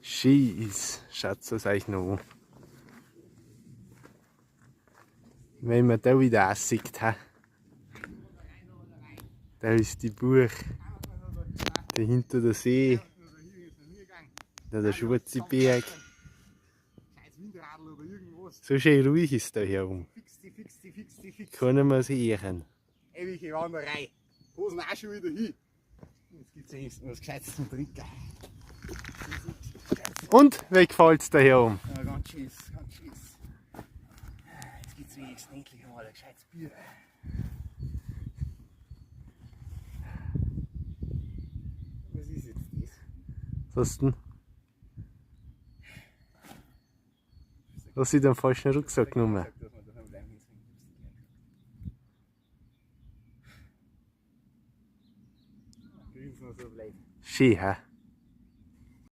Scheiß, schaut es euch noch an. Wenn man da wieder aussieht, da ist die Buch, dahinter der See, da der schwarze Berg. So schön ruhig ist da hier oben. Können wir sie ehren. Ewige Wanderei. Wo sind auch schon wieder hin? Jetzt gibt es ja was Gescheites zum Trinken. Und, wie gefällt es da hier oben? Ja, ganz schön, ganz schön. Jetzt gibt es wenigstens endlich einmal ein gescheites Bier. Was ist jetzt das? Was ist denn? Hast du den falschen Rucksack genommen? Schön, hä?